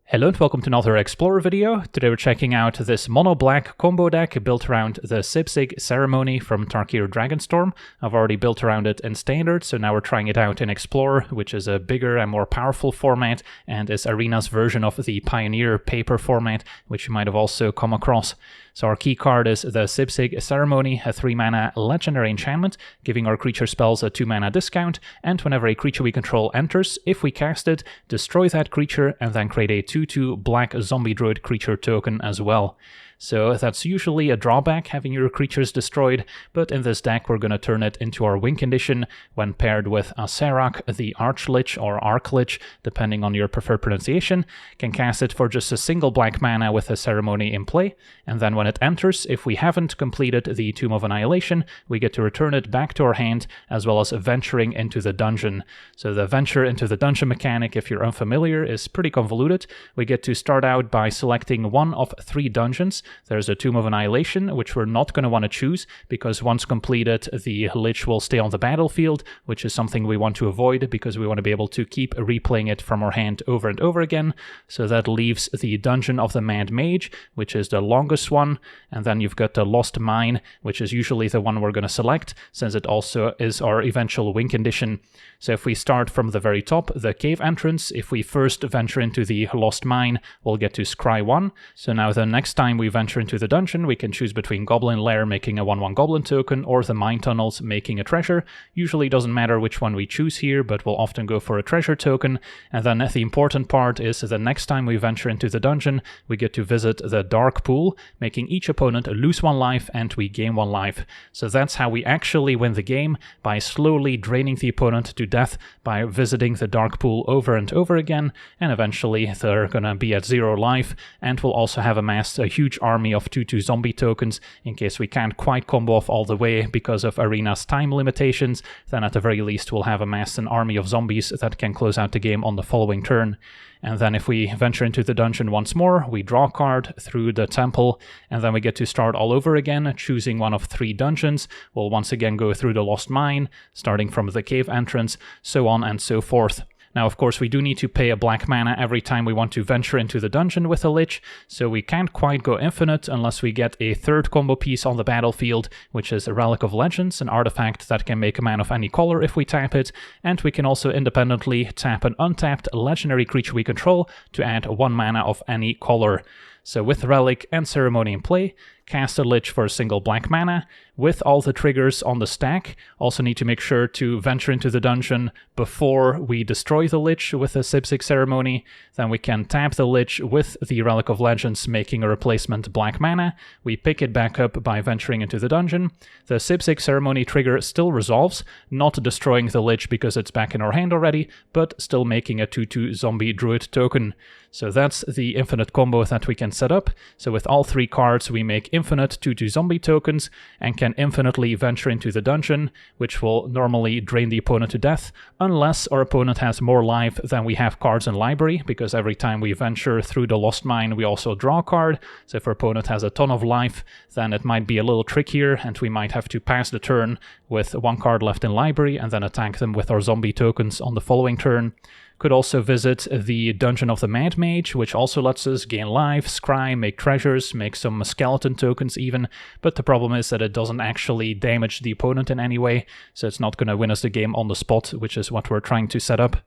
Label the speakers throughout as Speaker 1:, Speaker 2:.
Speaker 1: Hello and welcome to another Explorer video. Today we're checking out this mono-black combo deck built around the Sibsig Ceremony from Tarkir Dragonstorm. I've already built around it in Standard, so now we're trying it out in Explorer, which is a bigger and more powerful format, and is Arena's version of the Pioneer paper format, which you might have also come across. So our key card is the Sibsig Ceremony, a 3-mana legendary enchantment, giving our creature spells a 2-mana discount, and whenever a creature we control enters, if we cast it, destroy that creature and then create a 2/2 black zombie druid creature token as well. So that's usually a drawback, having your creatures destroyed, but in this deck we're going to turn it into our win condition when paired with Acererak, the Archlich or Archlich, depending on your preferred pronunciation. Can cast it for just a single black mana with a ceremony in play, and then when it enters, if we haven't completed the Tomb of Annihilation, we get to return it back to our hand, as well as venturing into the dungeon. So the venture into the dungeon mechanic, if you're unfamiliar, is pretty convoluted. We get to start out by selecting one of 3 dungeons. There's a Tomb of Annihilation, which we're not going to want to choose, because once completed, the Lich will stay on the battlefield, which is something we want to avoid, because we want to be able to keep replaying it from our hand over and over again. So that leaves the Dungeon of the Mad Mage, which is the longest one, and then you've got the Lost Mine, which is usually the one we're going to select, since it also is our eventual win condition. So if we start from the very top, the cave entrance, if we first venture into the Lost Mine, we'll get to scry 1. So now the next time we venture into the dungeon, we can choose between Goblin Lair making a 1/1 Goblin token or the Mine Tunnels making a treasure. Usually doesn't matter which one we choose here, but we'll often go for a treasure token. And then the important part is the next time we venture into the dungeon, we get to visit the Dark Pool, making each opponent lose 1 life and we gain 1 life. So that's how we actually win the game, by slowly draining the opponent to death by visiting the Dark Pool over and over again, and eventually they're gonna be at 0 life, and we'll also have amassed a huge army of 2/2 zombie tokens in case we can't quite combo off all the way because of Arena's time limitations. Then at the very least we'll have amassed an army of zombies that can close out the game on the following turn. And then if we venture into the dungeon once more, we draw a card through the temple, and then we get to start all over again, choosing one of 3 dungeons. We'll once again go through the Lost Mine, starting from the cave entrance, so on and so forth. Now, of course, we do need to pay a black mana every time we want to venture into the dungeon with a Lich, so we can't quite go infinite unless we get a 3rd combo piece on the battlefield, which is a Relic of Legends, an artifact that can make a mana of any color if we tap it, and we can also independently tap an untapped legendary creature we control to add 1 mana of any color. So with Relic and Ceremony in play, cast a Lich for a single black mana, with all the triggers on the stack. Also need to make sure to venture into the dungeon before we destroy the Lich with a Sibsig Ceremony. Then we can tap the Lich with the Relic of Legends, making a replacement black mana. We pick it back up by venturing into the dungeon. The Sibsig Ceremony trigger still resolves, not destroying the Lich because it's back in our hand already, but still making a 2/2 zombie druid token. So that's the infinite combo that we can set up. So with all 3 cards we make infinite 2/2 zombie tokens and can infinitely venture into the dungeon, which will normally drain the opponent to death, unless our opponent has more life than we have cards in library, because every time we venture through the Lost Mine we also draw a card. So if our opponent has a ton of life, then it might be a little trickier and we might have to pass the turn with 1 card left in library and then attack them with our zombie tokens on the following turn. Could also visit the Dungeon of the Mad Mage, which also lets us gain life, scry, make treasures, make some skeleton tokens even, but the problem is that it doesn't actually damage the opponent in any way, so it's not going to win us the game on the spot, which is what we're trying to set up.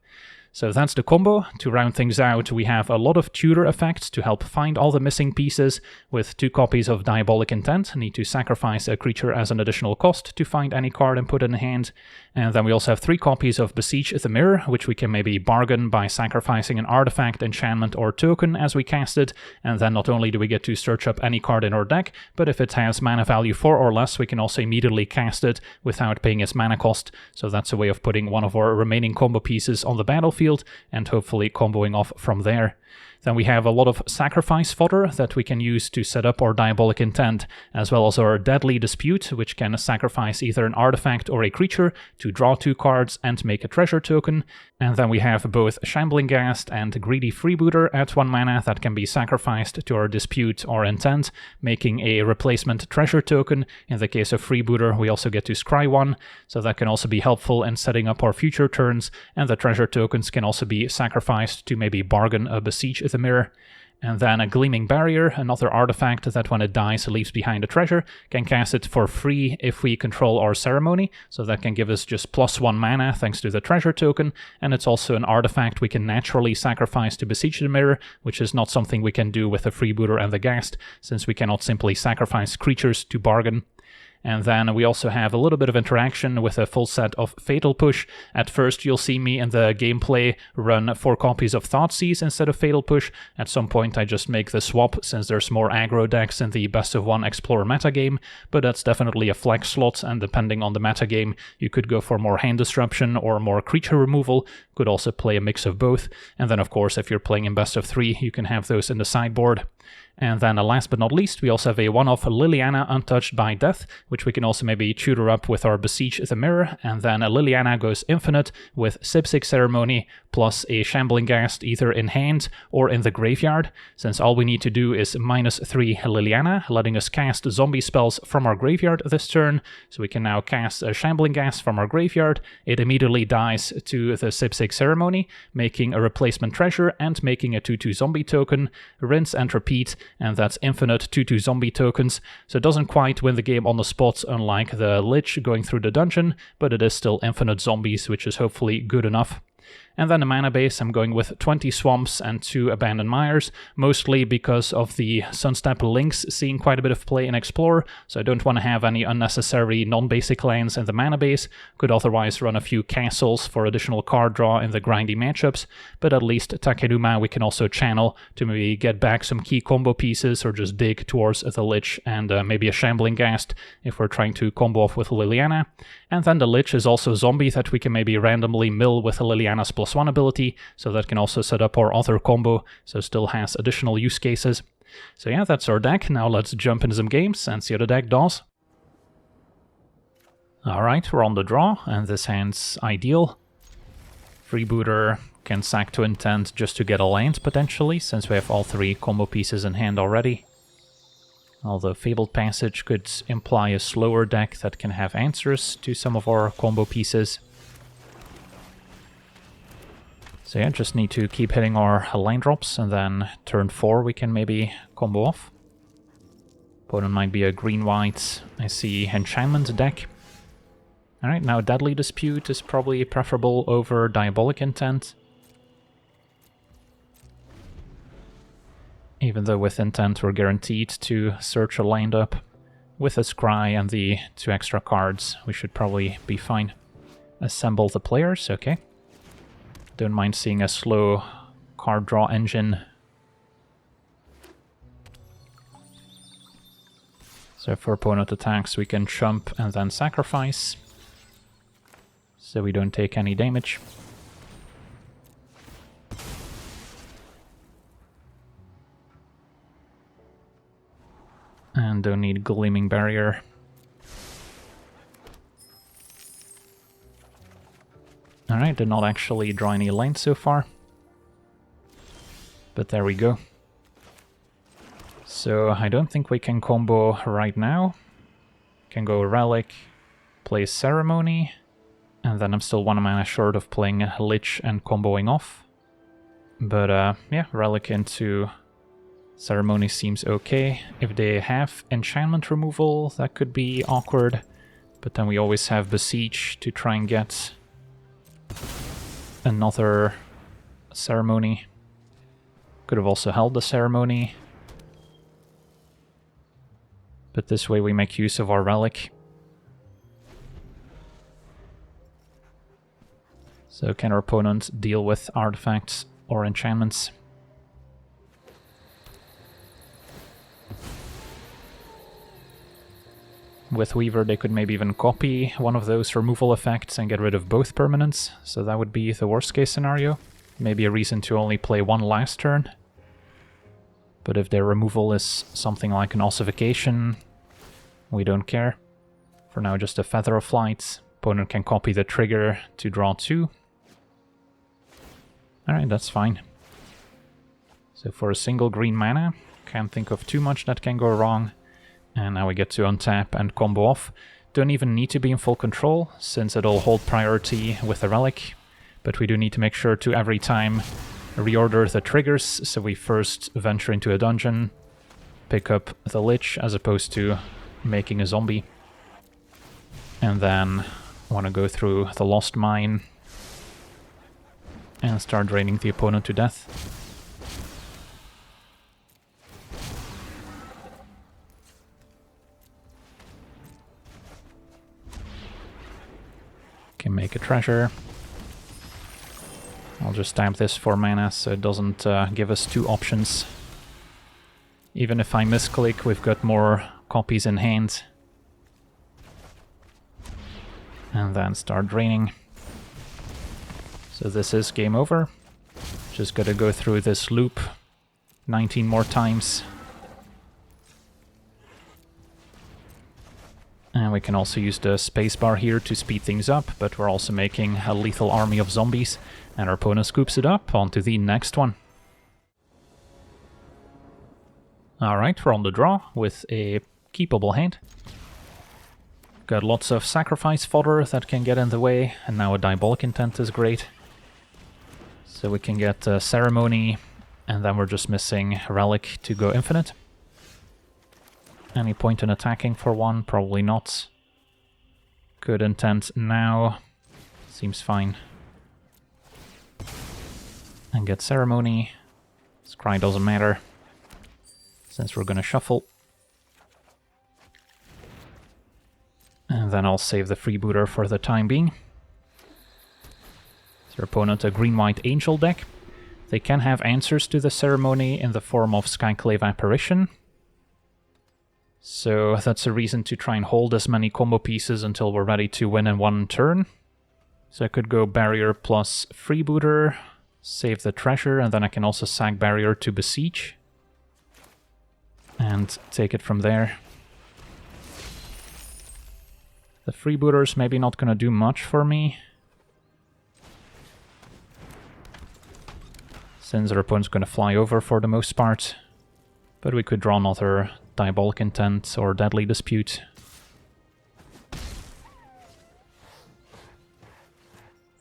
Speaker 1: So that's the combo. To round things out, we have a lot of tutor effects to help find all the missing pieces. With 2 copies of Diabolic Intent, need to sacrifice a creature as an additional cost to find any card and put it in hand. And then we also have 3 copies of Besiege the Mirror, which we can maybe bargain by sacrificing an artifact, enchantment, or token as we cast it. And then not only do we get to search up any card in our deck, but if it has mana value 4 or less, we can also immediately cast it without paying its mana cost. So that's a way of putting one of our remaining combo pieces on the battlefield and hopefully comboing off from there. Then we have a lot of sacrifice fodder that we can use to set up our Diabolic Intent, as well as our Deadly Dispute, which can sacrifice either an artifact or a creature to draw 2 cards and make a treasure token. And then we have both Shambling Ghast and Greedy Freebooter at 1 mana that can be sacrificed to our Dispute or Intent, making a replacement treasure token. In the case of Freebooter, we also get to scry 1, so that can also be helpful in setting up our future turns, and the treasure tokens can also be sacrificed to maybe bargain a Besiege Besiege the Mirror. And then a Gleaming Barrier, another artifact that when it dies leaves behind a treasure. Can cast it for free if we control our ceremony, so that can give us just +1 mana thanks to the treasure token, and it's also an artifact we can naturally sacrifice to Besiege the Mirror, which is not something we can do with the Freebooter and the Ghast, since we cannot simply sacrifice creatures to bargain. And then we also have a little bit of interaction with a full set of Fatal Push. At first you'll see me in the gameplay run 4 copies of Thoughtseize instead of Fatal Push. At some point I just make the swap since there's more aggro decks in the best of 1 Explorer metagame, but that's definitely a flex slot, and depending on the metagame you could go for more hand disruption or more creature removal, could also play a mix of both. And then of course if you're playing in best of 3 you can have those in the sideboard. And then last but not least, we also have a one-off Liliana Untouched by Death, which we can also maybe tutor up with our Besiege the Mirror, and then Liliana goes infinite with Sibsig Ceremony plus a Shambling Ghast either in hand or in the graveyard, since all we need to do is -3 Liliana, letting us cast zombie spells from our graveyard this turn. So we can now cast a Shambling Ghast from our graveyard. It immediately dies to the Sibsig Ceremony, making a replacement treasure and making a 2/2 zombie token. Rinse and repeat, and that's infinite 2/2 zombie tokens. So it doesn't quite win the game on the spot, unlike the Lich going through the dungeon, but it is still infinite zombies, which is hopefully good enough. And then the mana base, I'm going with 20 Swamps and 2 Abandoned Mires, mostly because of the Sunstep Links seeing quite a bit of play in Explorer, so I don't want to have any unnecessary non-basic lands in the mana base. Could otherwise run a few castles for additional card draw in the grindy matchups, but at least Takenuma we can also channel to maybe get back some key combo pieces or just dig towards the Lich and maybe a Shambling Ghast if we're trying to combo off with Liliana. And then the Lich is also zombie that we can maybe randomly mill with Liliana's +1 ability, so that can also set up our other combo, so still has additional use cases. So yeah, that's our deck. Now let's jump into some games and see how the deck does. Alright, we're on the draw, and this hand's ideal. Freebooter can sack to Intent just to get a land, potentially, since we have all 3 combo pieces in hand already. Although Fabled Passage could imply a slower deck that can have answers to some of our combo pieces. So yeah, just need to keep hitting our line drops, and then turn 4 we can maybe combo off. Opponent might be a green-white, I see, enchantment deck. Alright, now Deadly Dispute is probably preferable over Diabolic Intent. Even though with Intent we're guaranteed to search a land up. With a Scry and the 2 extra cards, we should probably be fine. Assemble the players, okay. Don't mind seeing a slow card draw engine. So if our opponent attacks, we can chump and then sacrifice, so we don't take any damage. And don't need Gleaming Barrier. Alright, did not actually draw any lanes so far. But there we go. So I don't think we can combo right now. Can go Relic, play Ceremony, and then I'm still 1 mana short of playing Lich and comboing off. But yeah, Relic into Ceremony seems okay. If they have enchantment removal, that could be awkward. But then we always have Besiege to try and get another Ceremony. Could have also held the Ceremony. But this way we make use of our Relic. So can our opponent deal with artifacts or enchantments? With Weaver they could maybe even copy one of those removal effects and get rid of both permanents, so that would be the worst case scenario. Maybe a reason to only play 1 last turn. But if their removal is something like an Ossification, we don't care. For now just a Feather of Flight. Opponent can copy the trigger to draw 2. Alright, that's fine. So for a single green mana, can't think of too much that can go wrong. And now we get to untap and combo off. Don't even need to be in full control, since it'll hold priority with the Relic. But we do need to make sure to every time reorder the triggers, so we first venture into a dungeon, pick up the Lich as opposed to making a zombie, and then want to go through the Lost Mine and start draining the opponent to death. Can make a treasure. I'll just tap this for mana so it doesn't give us two options. Even if I misclick, we've got more copies in hand. And then start draining. So this is game over. Just gotta go through this loop 19 more times. And we can also use the spacebar here to speed things up, but we're also making a lethal army of zombies, and our opponent scoops it up. Onto the next one. Alright, we're on the draw with a keepable hand. Got lots of sacrifice fodder that can get in the way, and now a Diabolic Intent is great. So we can get Ceremony, and then we're just missing Relic to go infinite. Any point in attacking for one? Probably not. Good intent now. Seems fine. And get Ceremony. Scry doesn't matter, since we're gonna shuffle. And then I'll save the freebooter for the time being. Their opponent a green-white angel deck. They can have answers to the Ceremony in the form of Skyclave Apparition. So that's a reason to try and hold as many combo pieces until we're ready to win in one turn. So I could go Barrier plus Freebooter, save the treasure, and then I can also sack Barrier to Besiege. And take it from there. The Freebooter's maybe not gonna do much for me, since our opponent's gonna fly over for the most part. But we could draw another Diabolic Intent or Deadly Dispute.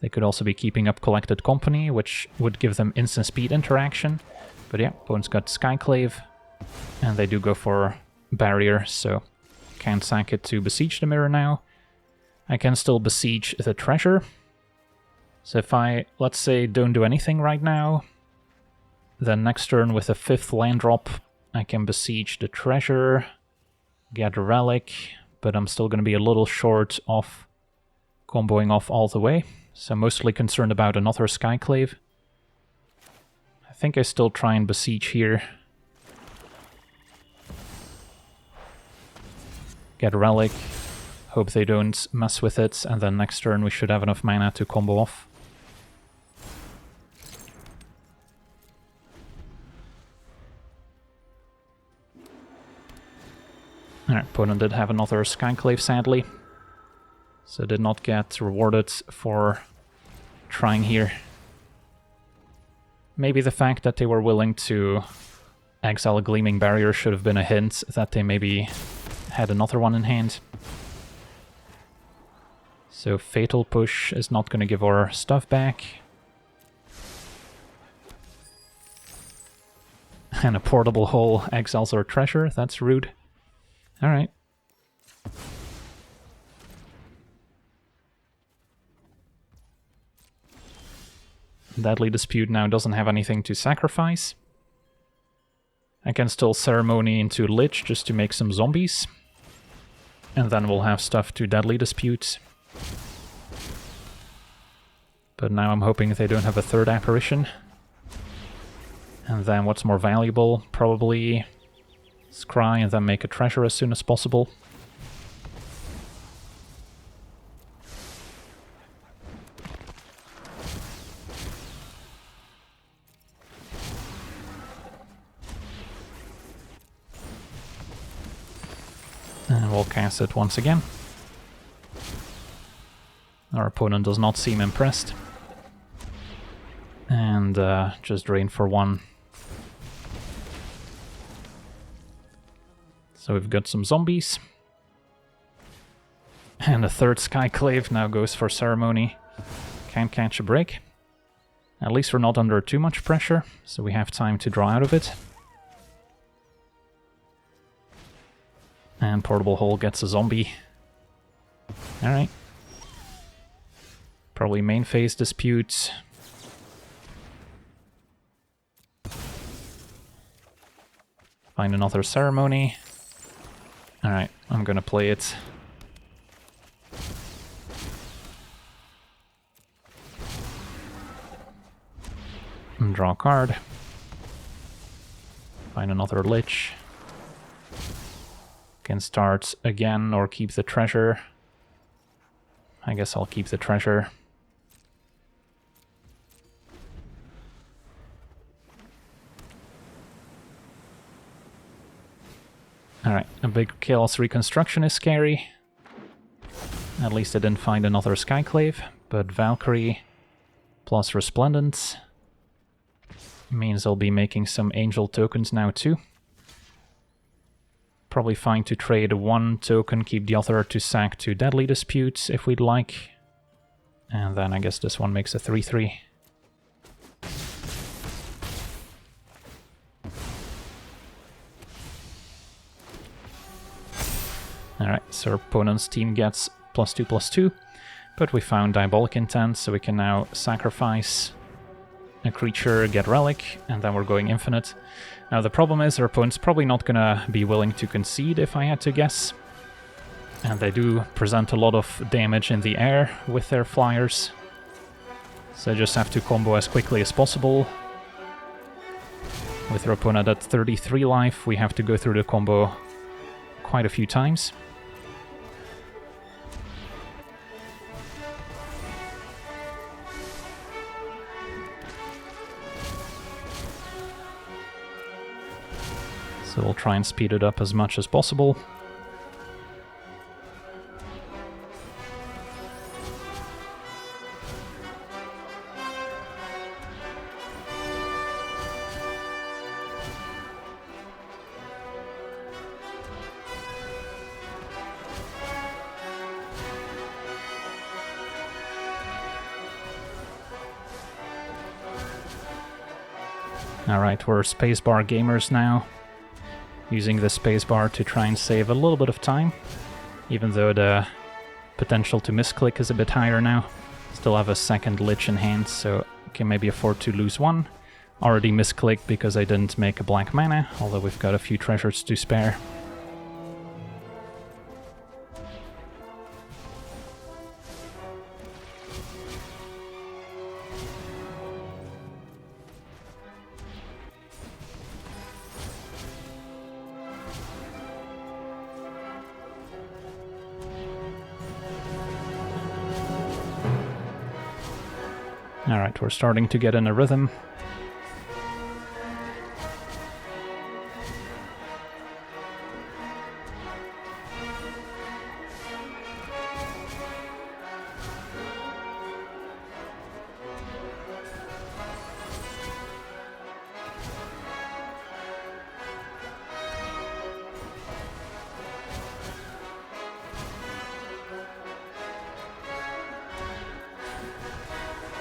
Speaker 1: They could also be keeping up Collected Company, which would give them instant speed interaction. But yeah, opponent's got Skyclave, and they do go for Barrier, so can't sack it to Besiege the Mirror now. I can still Besiege the treasure. So if I, let's say, don't do anything right now, then next turn with a 5th land drop, I can Besiege the treasure, get a Relic, but I'm still going to be a little short of comboing off all the way, so I'm mostly concerned about another Skyclave. I think I still try and Besiege here. Get a Relic, hope they don't mess with it, and then next turn we should have enough mana to combo off. Our opponent did have another Skyclave, sadly, so did not get rewarded for trying here. Maybe the fact that they were willing to exile a Gleaming Barrier should have been a hint that they maybe had another one in hand. So Fatal Push is not going to give our stuff back. And a Portable Hole exiles our treasure, that's rude. Alright. Deadly Dispute now doesn't have anything to sacrifice. I can still Ceremony into Lich just to make some zombies. And then we'll have stuff to Deadly Dispute. But now I'm hoping they don't have a 3rd Apparition. And then what's more valuable? Probably Scry and then make a treasure as soon as possible. And we'll cast it once again. Our opponent does not seem impressed. And just drain for 1. So we've got some zombies. And a 3rd Skyclave now goes for Ceremony. Can't catch a break. At least we're not under too much pressure, so we have time to draw out of it. And Portable Hole gets a zombie. Alright. Probably main phase dispute. Find another ceremony. Alright, I'm gonna play it. And draw a card. Find another Lich. Can start again or keep the treasure. I guess I'll keep the treasure. Alright, a big Chaos Reconstruction is scary. At least I didn't find another Skyclave, but Valkyrie plus Resplendent means I'll be making some Angel tokens now too. Probably fine to trade one token, keep the other to sack to Deadly Dispute if we'd like. And then I guess this one makes a 3-3. Alright, so our opponent's team gets +2/+2, but we found Diabolic Intent, so we can now sacrifice a creature, get Relic, and then we're going infinite. Now the problem is our opponent's probably not gonna be willing to concede if I had to guess. And they do present a lot of damage in the air with their flyers. So I just have to combo as quickly as possible. With our opponent at 33 life, we have to go through the combo quite a few times. So we'll try and speed it up as much as possible. Alright, we're spacebar gamers now. Using the spacebar to try and save a little bit of time, even though the potential to misclick is a bit higher now. Still have a second Lich in hand, so can maybe afford to lose one. Already misclicked because I didn't make a black mana, although we've got a few treasures to spare. Alright, we're starting to get in a rhythm.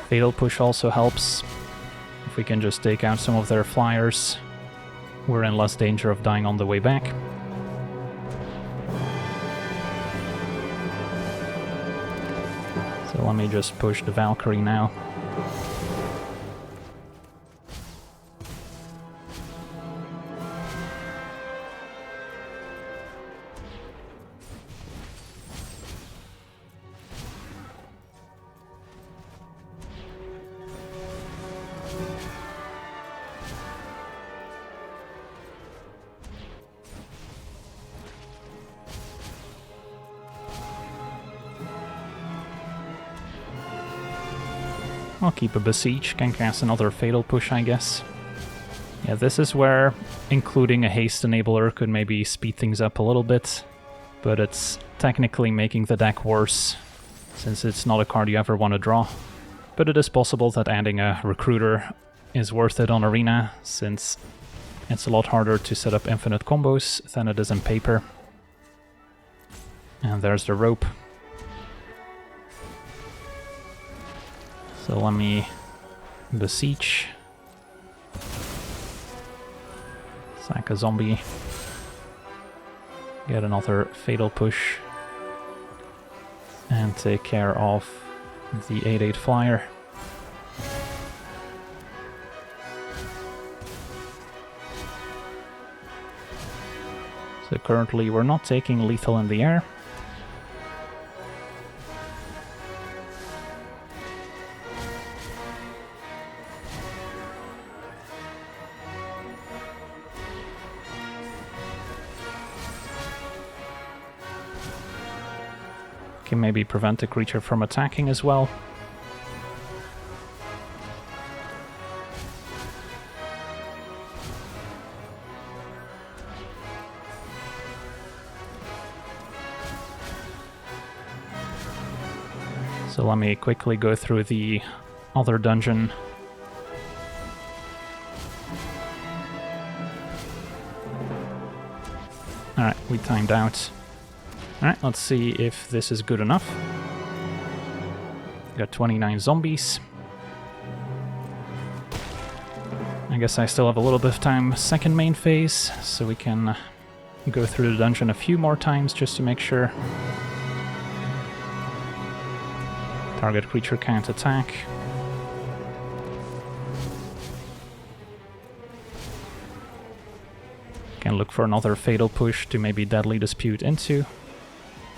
Speaker 1: Fatal Push also helps. If we can just take out some of their flyers, we're in less danger of dying on the way back. So let me just push the Valkyrie now. I'll keep a Besiege, can cast another Fatal Push, I guess. Yeah, this is where including a Haste Enabler could maybe speed things up a little bit, but it's technically making the deck worse, since it's not a card you ever want to draw. But it is possible that adding a Recruiter is worth it on Arena, since it's a lot harder to set up infinite combos than it is in paper. And there's the rope. So let me Besiege. Sack a zombie. Get another fatal push. And take care of the 8/8 flyer. So currently we're not taking lethal in the air. Can maybe prevent the creature from attacking as well. So let me quickly go through the other dungeon. Alright, we timed out. Alright, let's see if this is good enough. Got 29 zombies. I guess I still have a little bit of time second main phase, so we can go through the dungeon a few more times just to make sure. Target creature can't attack. Can look for another fatal push to maybe deadly dispute into.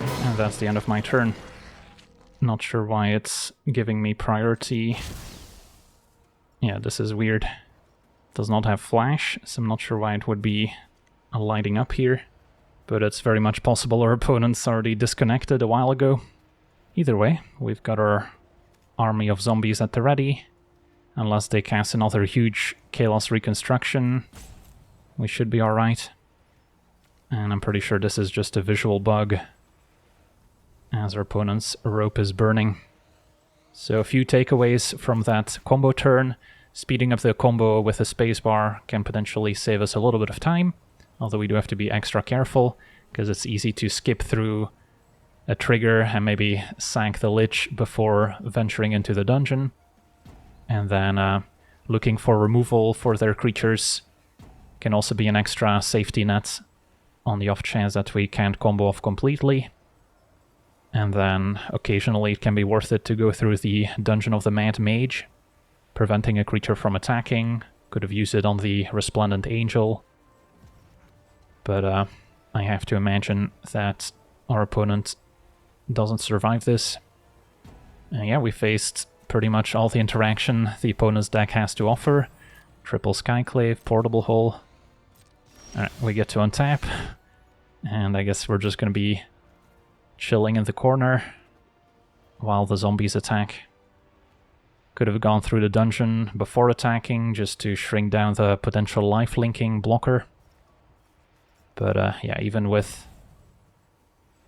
Speaker 1: And that's the end of my turn. Not sure why it's giving me priority. Yeah, this is weird. Does not have flash, so I'm not sure why it would be lighting up here. But it's very much possible our opponent's already disconnected a while ago. Either way, we've got our army of zombies at the ready. Unless they cast another huge Chaos Reconstruction, we should be alright. And I'm pretty sure this is just a visual bug, as our opponent's rope is burning. So a few takeaways from that combo turn. Speeding up the combo with a spacebar can potentially save us a little bit of time, although we do have to be extra careful, because it's easy to skip through a trigger and maybe sack the Lich before venturing into the dungeon. And then looking for removal for their creatures can also be an extra safety net on the off chance that we can't combo off completely. And then occasionally it can be worth it to go through the Dungeon of the Mad Mage, preventing a creature from attacking. Could have used it on the Resplendent Angel. But I have to imagine that our opponent doesn't survive this. And yeah, we faced pretty much all the interaction the opponent's deck has to offer. Triple Skyclave, Portable Hole. Alright, we get to untap. And I guess we're just going to be chilling in the corner while the zombies attack. Could have gone through the dungeon before attacking just to shrink down the potential life-linking blocker. But yeah, even with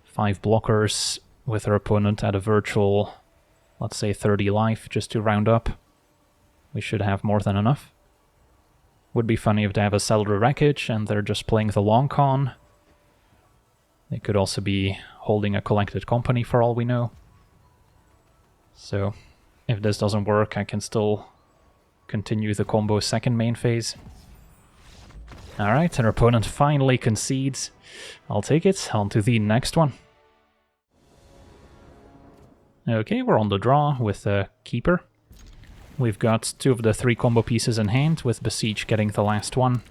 Speaker 1: 5 blockers, with our opponent at a virtual, let's say 30 life, just to round up, we should have more than enough. Would be funny if they have a Cellular Wreckage and they're just playing the long con. They could also be holding a Collected Company for all we know. So if this doesn't work, I can still continue the combo second main phase. Alright, our opponent finally concedes. I'll take it. On to the next one. Okay, we're on the draw with a Keeper. We've got 2 of the 3 combo pieces in hand, with Besiege getting the last one.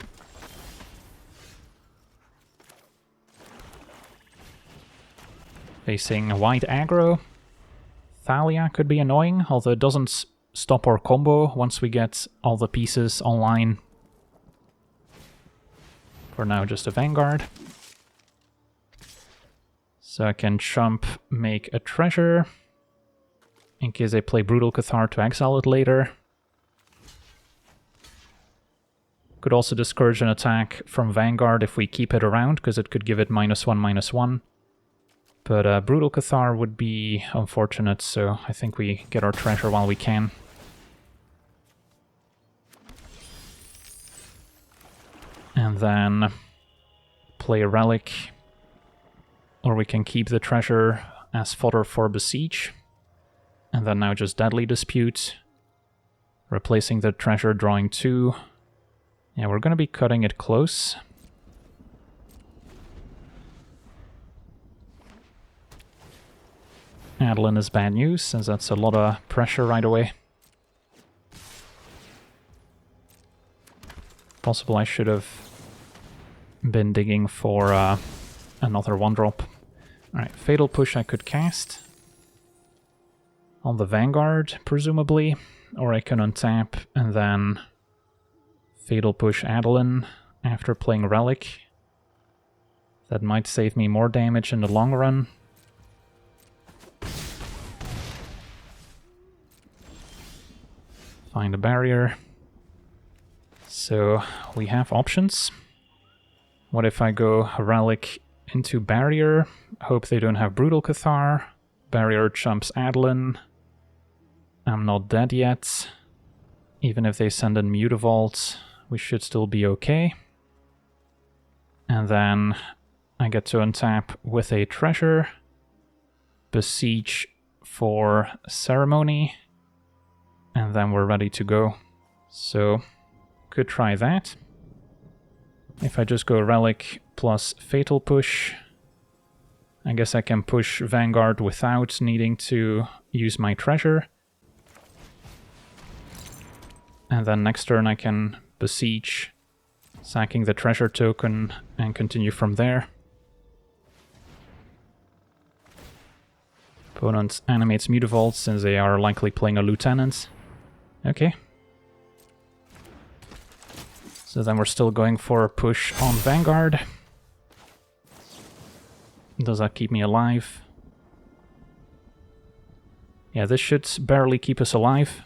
Speaker 1: Facing white aggro. Thalia could be annoying, although it doesn't stop our combo once we get all the pieces online. For now, just a Vanguard. So I can chump, make a treasure, in case they play Brutal Cathar to exile it later. Could also discourage an attack from Vanguard if we keep it around, because it could give it -1/-1. But Brutal Cathar would be unfortunate, so I think we get our treasure while we can. And then play a Relic. Or we can keep the treasure as fodder for Besiege. And then now just Deadly Dispute. Replacing the treasure, drawing 2. Yeah, we're gonna be cutting it close. Adeline is bad news, since that's a lot of pressure right away. Possible I should have been digging for another 1-drop. Alright, Fatal Push I could cast on the Vanguard, presumably. Or I can untap and then Fatal Push Adeline after playing Relic. That might save me more damage in the long run. Find a barrier. So we have options. What if I go Relic into Barrier? Hope they don't have Brutal Cathar. Barrier jumps Adeline. I'm not dead yet. Even if they send in Mutavault, we should still be okay. And then I get to untap with a treasure. Besiege for Ceremony. And then we're ready to go. So, could try that. If I just go Relic plus Fatal Push, I guess I can push Vanguard without needing to use my treasure. And then next turn I can Besiege, sacking the treasure token, and continue from there. Opponent animates Mutavault since they are likely playing a Lieutenant. Okay. So then we're still going for a push on Vanguard. Does that keep me alive? Yeah, this should barely keep us alive.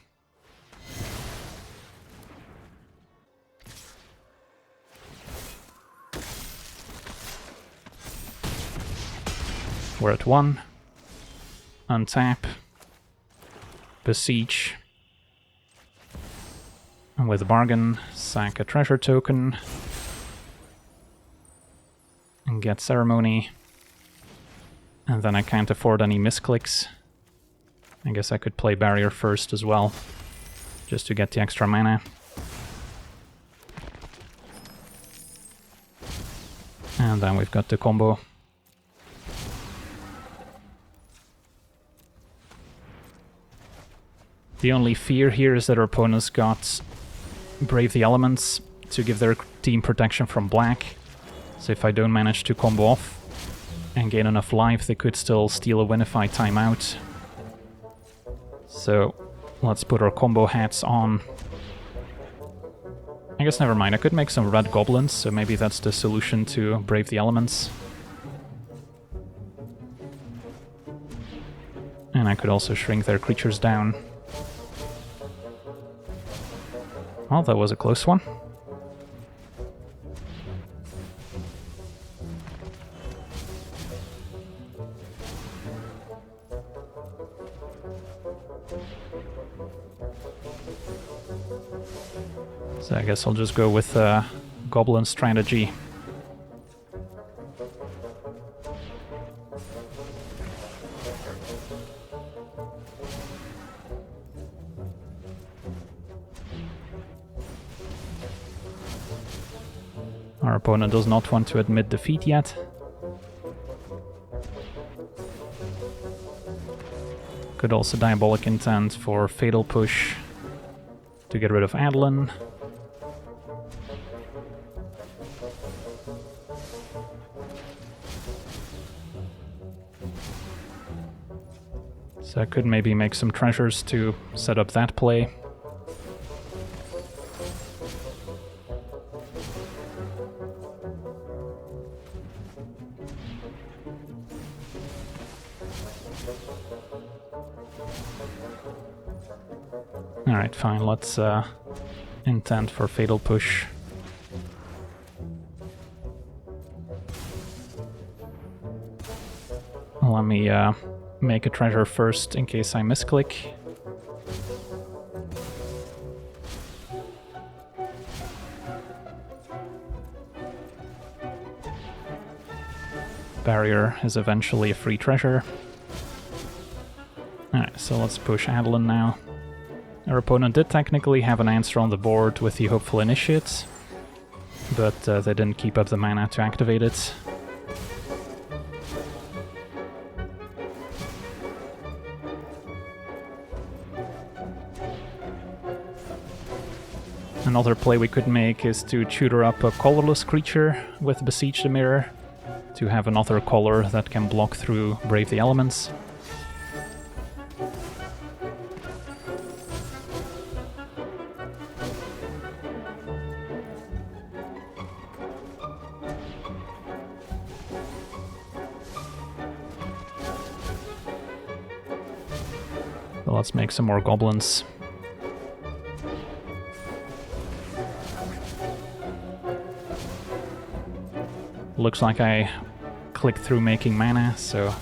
Speaker 1: We're at 1. Untap. Besiege. And with Bargain, sack a treasure token. And get Ceremony. And then I can't afford any misclicks. I guess I could play Barrier first as well, just to get the extra mana. And then we've got the combo. The only fear here is that our opponents got Brave the Elements to give their team protection from black. So if I don't manage to combo off and gain enough life, they could still steal a Winify timeout. So let's put our combo hats on. I guess never mind, I could make some red goblins, so maybe that's the solution to Brave the Elements. And I could also shrink their creatures down. Well, that was a close one. So I guess I'll just go with Goblin strategy. Our opponent does not want to admit defeat yet. Could also Diabolic Intent for Fatal Push to get rid of Adeline. So I could maybe make some treasures to set up that play. Alright, fine, let's intent for Fatal Push. Let me make a treasure first in case I misclick. Barrier is eventually a free treasure. Alright, so let's push Adeline now. Our opponent did technically have an answer on the board with the Hopeful Initiate, but they didn't keep up the mana to activate it. Another play we could make is to tutor up a colorless creature with Besiege the Mirror, to have another color that can block through Brave the Elements. So let's make some more goblins. Looks like I clicked through making mana, so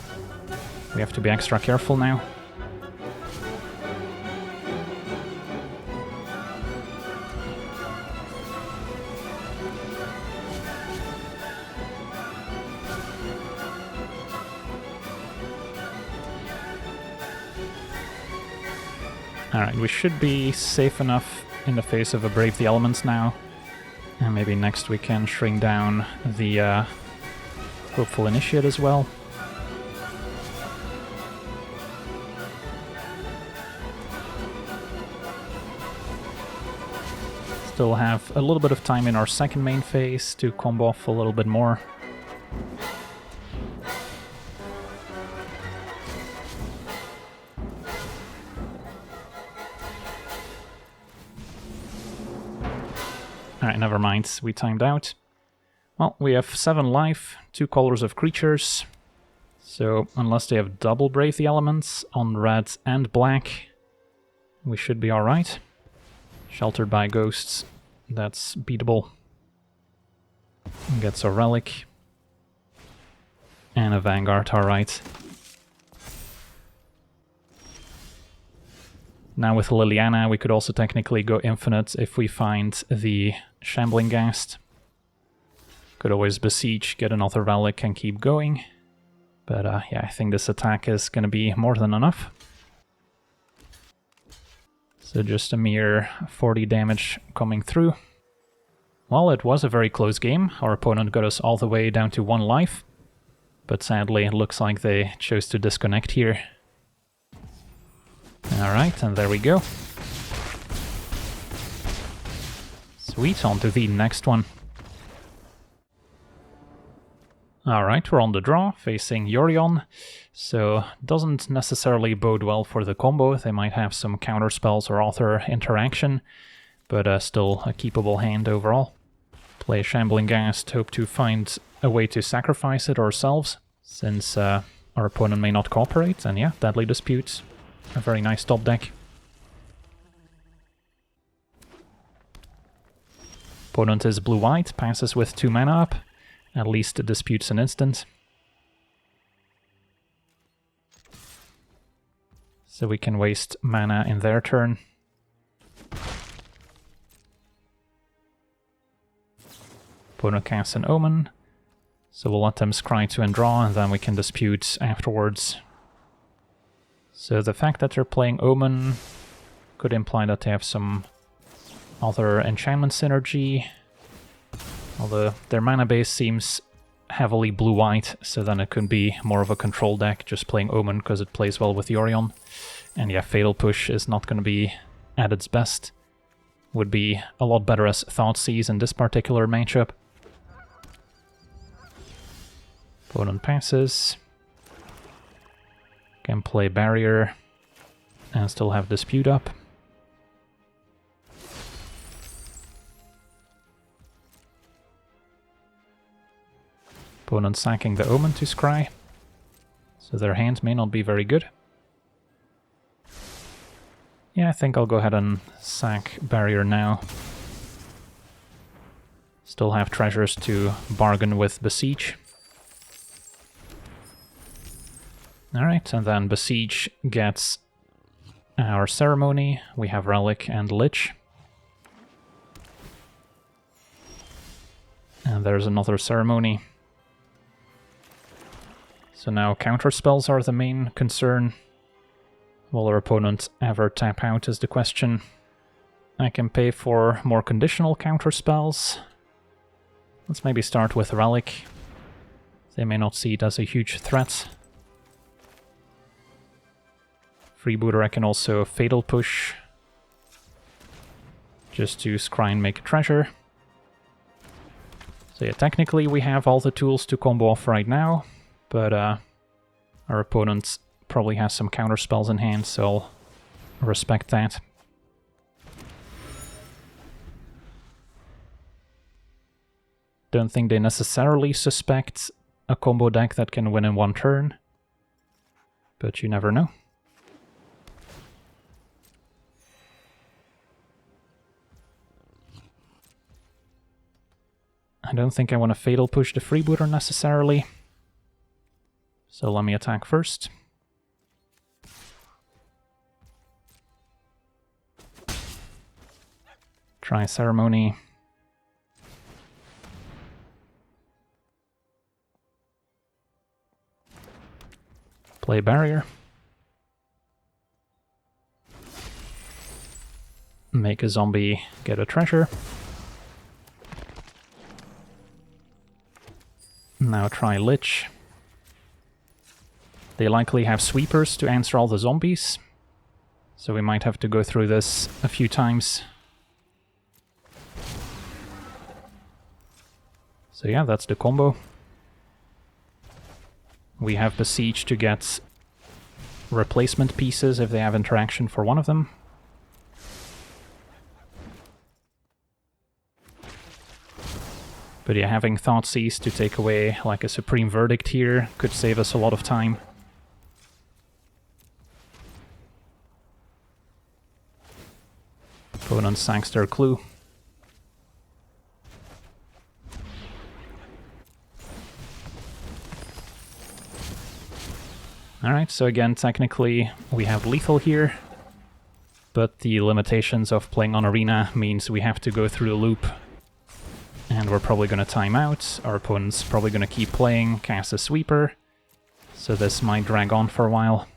Speaker 1: we have to be extra careful now. Alright, we should be safe enough in the face of a Brave the Elements now. And maybe next we can shrink down the Hopeful Initiate as well. Still have a little bit of time in our second main phase to combo off a little bit more. Alright, never mind, we timed out. Well, we have 7 life, 2 colors of creatures, so unless they have double Brave the Elements on red and black, we should be alright. Sheltered by Ghosts, that's beatable. Gets a Relic. And a Vanguard, alright. Now with Liliana, we could also technically go infinite if we find the Shambling Ghast. Could always Besiege, get another Relic and keep going. But yeah, I think this attack is going to be more than enough. So just a mere 40 damage coming through. Well, it was a very close game. Our opponent got us all the way down to 1 life. But sadly, it looks like they chose to disconnect here. Alright, and there we go. Sweet, on to the next one. Alright, we're on the draw, facing Yorion, so doesn't necessarily bode well for the combo. They might have some counterspells or author interaction, but still a keepable hand overall. Play Shambling Ghast, hope to find a way to sacrifice it ourselves, since our opponent may not cooperate, and yeah, Deadly Dispute, a very nice top deck. Opponent is blue-white, passes with 2 mana up. At least it disputes an instant. So we can waste mana in their turn. Opponent casts an Omen. So we'll let them scry to and draw, and then we can dispute afterwards. So the fact that they're playing Omen could imply that they have some other enchantment synergy. Although their mana base seems heavily blue-white, so then it could be more of a control deck, just playing Omen because it plays well with Yorion. And yeah, Fatal Push is not going to be at its best. Would be a lot better as Thoughtseize in this particular matchup. Opponent passes. Can play Barrier and still have Dispute up. Opponent sacking the Omen to scry, so their hand may not be very good. Yeah, I think I'll go ahead and sack Barrier now. Still have treasures to bargain with Besiege. Alright, and then Besiege gets our Ceremony. We have Relic and Lich. And there's another Ceremony. So now counterspells are the main concern. Will our opponent ever tap out is the question. I can pay for more conditional counter spells. Let's maybe start with Relic. They may not see it as a huge threat. Freebooter, I can also Fatal Push, just to scry and make a treasure. So yeah, technically we have all the tools to combo off right now, but our opponent probably has some counter spells in hand, so I'll respect that. Don't think they necessarily suspect a combo deck that can win in one turn, but you never know. I don't think I want to Fatal Push the Freebooter necessarily, so let me attack first. Try Ceremony. Play Barrier. Make a zombie get a treasure. Now try Lich. They likely have sweepers to answer all the zombies, so we might have to go through this a few times. So yeah, that's the combo. We have Besiege to get replacement pieces if they have interaction for one of them. But yeah, having Thoughtseize to take away like a Supreme Verdict here could save us a lot of time. Opponent sacks their clue. Alright, so again, technically we have lethal here, but the limitations of playing on Arena means we have to go through the loop, and we're probably going to time out. Our opponent's probably going to keep playing, cast a sweeper, so this might drag on for a while.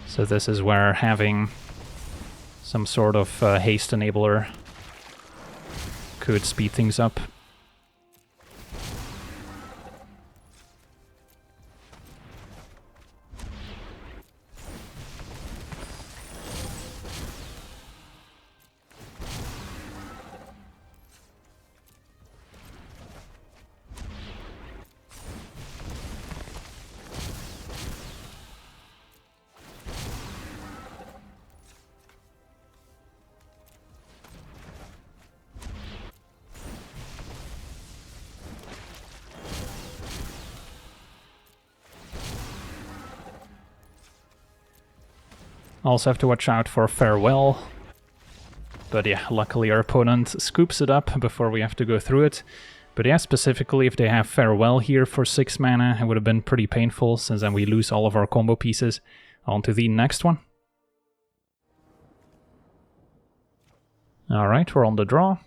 Speaker 1: So this is where having some sort of haste enabler could speed things up. Also have to watch out for Farewell. But yeah, luckily our opponent scoops it up before we have to go through it. But yeah, specifically if they have Farewell here for 6 mana, it would have been pretty painful, since then we lose all of our combo pieces. On to the next one. Alright, we're on the draw.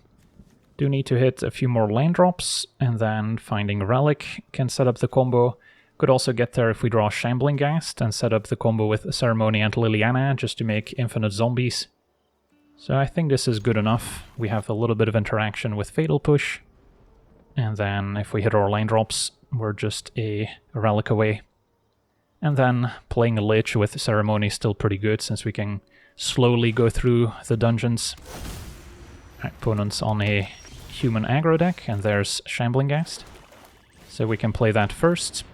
Speaker 1: Do need to hit a few more land drops, and then finding a Relic can set up the combo. Could also get there if we draw Shambling Ghast and set up the combo with Ceremony and Liliana just to make infinite zombies. So I think this is good enough. We have a little bit of interaction with Fatal Push, and then if we hit our land drops, we're just a Relic away. And then playing a Lich with Ceremony is still pretty good, since we can slowly go through the dungeons. Right, opponent's on a human aggro deck, and there's Shambling Ghast. So we can play that first.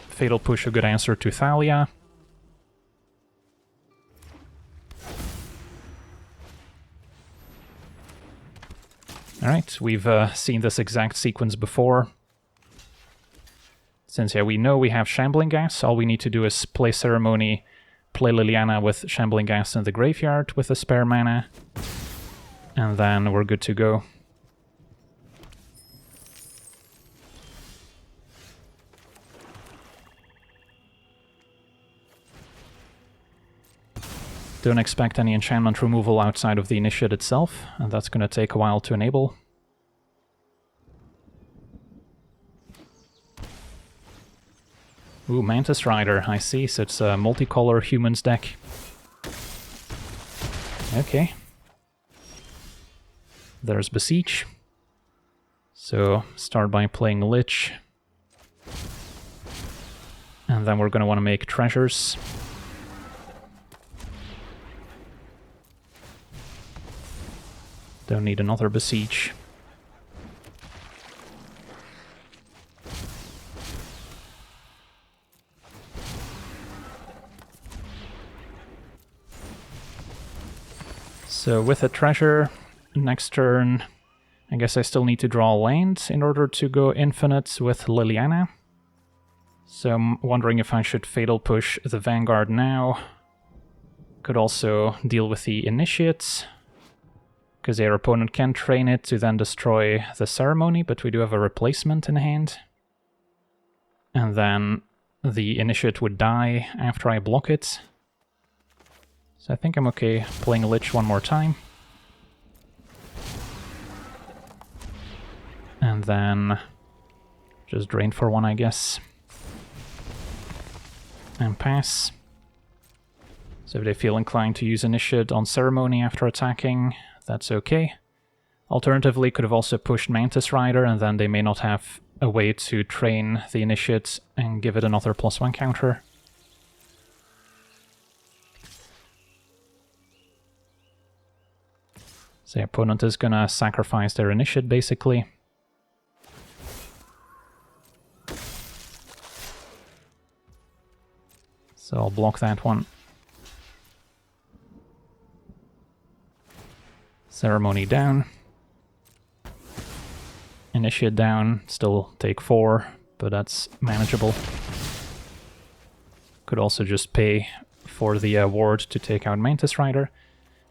Speaker 1: Fatal Push, a good answer to Thalia. Alright, we've seen this exact sequence before. Since yeah, we know we have Shambling Ghast, all we need to do is play Ceremony, play Liliana with Shambling Ghast in the graveyard with a spare mana, and then we're good to go. Don't expect any enchantment removal outside of the initiate itself, and that's going to take a while to enable. Ooh, Mantis Rider, I see, so it's a multicolor humans deck. Okay. There's Besiege. So, start by playing Lich. And then we're going to want to make treasures. Don't need another Besiege. So with a treasure, next turn, I guess I still need to draw land in order to go infinite with Liliana. So I'm wondering if I should Fatal Push the Vanguard now. Could also deal with the Initiates, because their opponent can train it to then destroy the Ceremony, but we do have a replacement in hand. And then the Initiate would die after I block it. So I think I'm okay playing Lich one more time. And then just drain for one, I guess. And pass. So if they feel inclined to use Initiate on Ceremony after attacking, that's okay. Alternatively, could have also pushed Mantis Rider, and then they may not have a way to train the Initiate and give it another +1 counter. So the opponent is gonna sacrifice their Initiate, basically. So I'll block that one. Ceremony down. Initiate down, still take 4, but that's manageable. Could also just pay for the ward to take out Mantis Rider.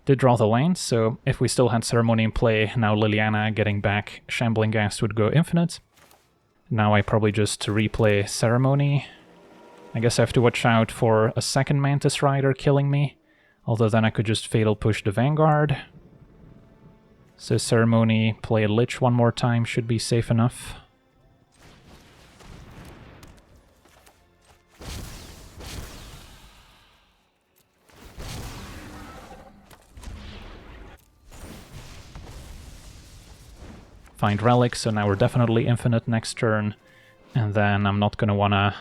Speaker 1: Did draw the land, so if we still had Ceremony in play, now Liliana getting back Shambling Ghast would go infinite. Now I probably just replay Ceremony. I guess I have to watch out for a second Mantis Rider killing me, although then I could just Fatal Push the Vanguard. So Ceremony, play a Lich one more time, should be safe enough. Find Relic, so now we're definitely infinite next turn. And then I'm not going to want to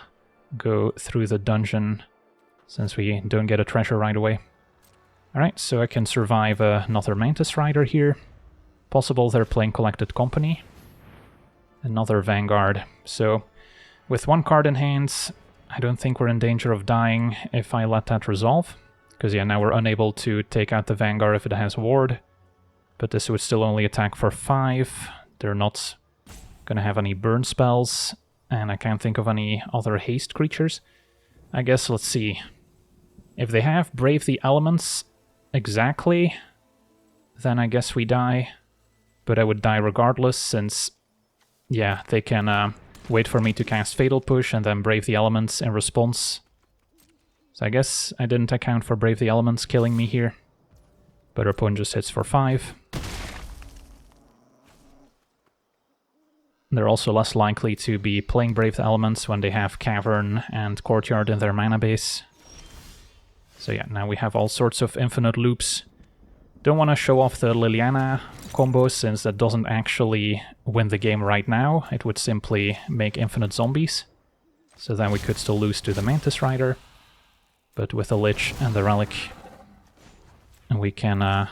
Speaker 1: go through the dungeon, since we don't get a treasure right away. Alright, so I can survive another Mantis Rider here. Possible they're playing Collected Company. Another Vanguard. So, with one card in hand, I don't think we're in danger of dying if I let that resolve. Because yeah, now we're unable to take out the Vanguard if it has Ward. But this would still only attack for 5. They're not gonna have any burn spells, and I can't think of any other haste creatures. I guess, let's see. If they have Brave the Elements exactly, then I guess we die. But I would die regardless, since, yeah, they can wait for me to cast Fatal Push and then Brave the Elements in response. So I guess I didn't account for Brave the Elements killing me here. But our opponent just hits for 5. They're also less likely to be playing Brave the Elements when they have Cavern and Courtyard in their mana base. So yeah, now we have all sorts of infinite loops. Don't want to show off the Liliana combo, since that doesn't actually win the game right now. It would simply make infinite zombies. So then we could still lose to the Mantis Rider. But with the Lich and the Relic, we can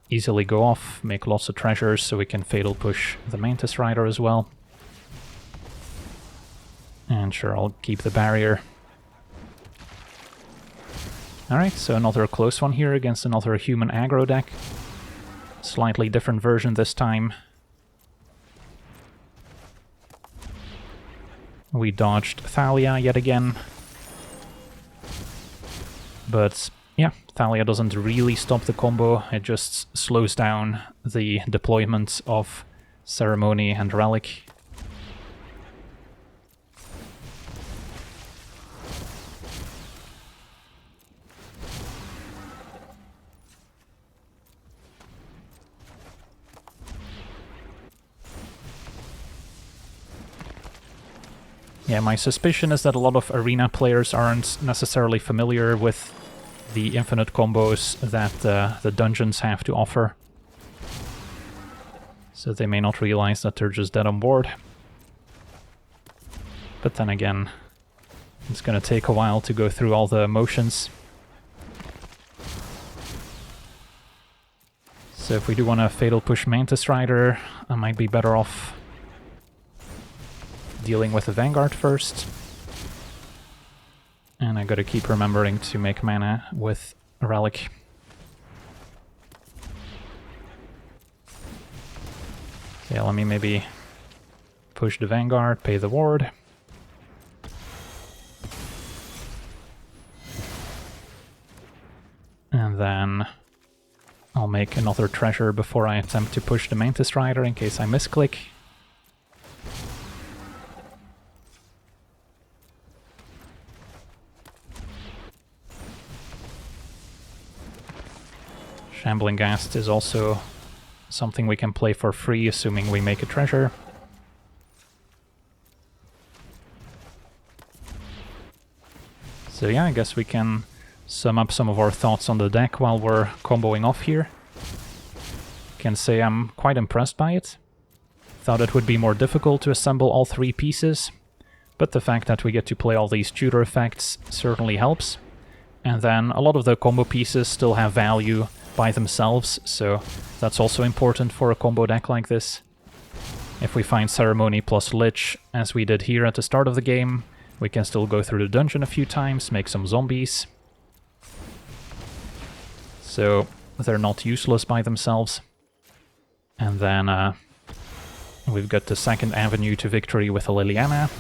Speaker 1: easily go off, make lots of treasures, so we can Fatal Push the Mantis Rider as well. And sure, I'll keep the barrier. Alright, so another close one here against another human aggro deck. Slightly different version this time. We dodged Thalia yet again. But yeah, Thalia doesn't really stop the combo, it just slows down the deployment of Ceremony and Relic. Yeah, my suspicion is that a lot of arena players aren't necessarily familiar with the infinite combos that the dungeons have to offer. So they may not realize that they're just dead on board. But then again, it's gonna take a while to go through all the motions. So if we do want to Fatal Push Mantis Rider, I might be better off dealing with the Vanguard first. And I gotta keep remembering to make mana with a Relic. Okay, let me maybe push the Vanguard, pay the ward. And then I'll make another treasure before I attempt to push the Mantis Rider in case I misclick. Shambling Ghast is also something we can play for free, assuming we make a treasure. So yeah, I guess we can sum up some of our thoughts on the deck while we're comboing off here. Can say I'm quite impressed by it. Thought it would be more difficult to assemble all three pieces, but the fact that we get to play all these tutor effects certainly helps. And then a lot of the combo pieces still have value by themselves, so that's also important for a combo deck like this. If we find Ceremony plus Lich, as we did here at the start of the game, we can still go through the dungeon a few times, make some zombies. So they're not useless by themselves. And then we've got the second avenue to victory with a Liliana.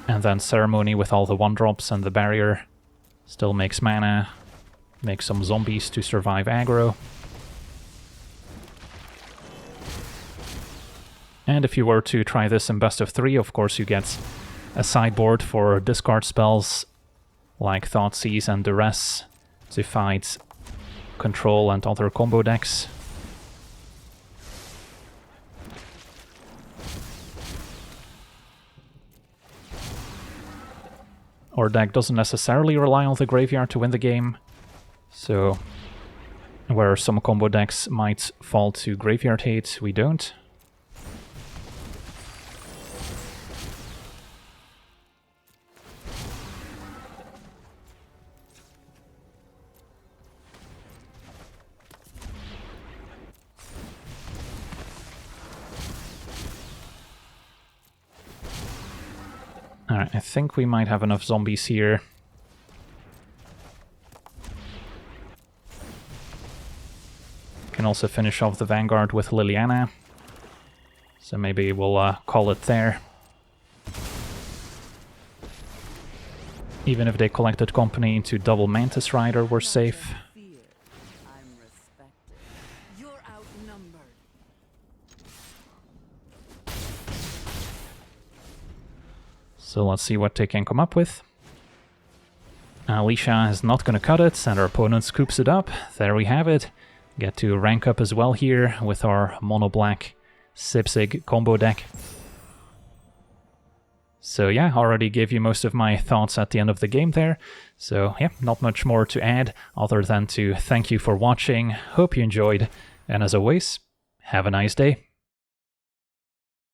Speaker 1: And then Ceremony with all the 1-drops and the barrier still makes mana, makes some zombies to survive aggro. And if you were to try this in best of 3, of course you get a sideboard for discard spells like Thoughtseize and Duress to fight Control and other combo decks. Our deck doesn't necessarily rely on the graveyard to win the game, so where some combo decks might fall to graveyard hate, we don't. Alright, I think we might have enough zombies here. Can also finish off the Vanguard with Liliana. So maybe we'll call it there. Even if they collected company into double Mantis Rider, we're safe. So let's see what they can come up with. Alicia is not going to cut it, and our opponent scoops it up. There we have it. Get to rank up as well here with our mono-black Sibsig combo deck. So yeah, already gave you most of my thoughts at the end of the game there. So yeah, not much more to add other than to thank you for watching. Hope you enjoyed, and as always, have a nice day.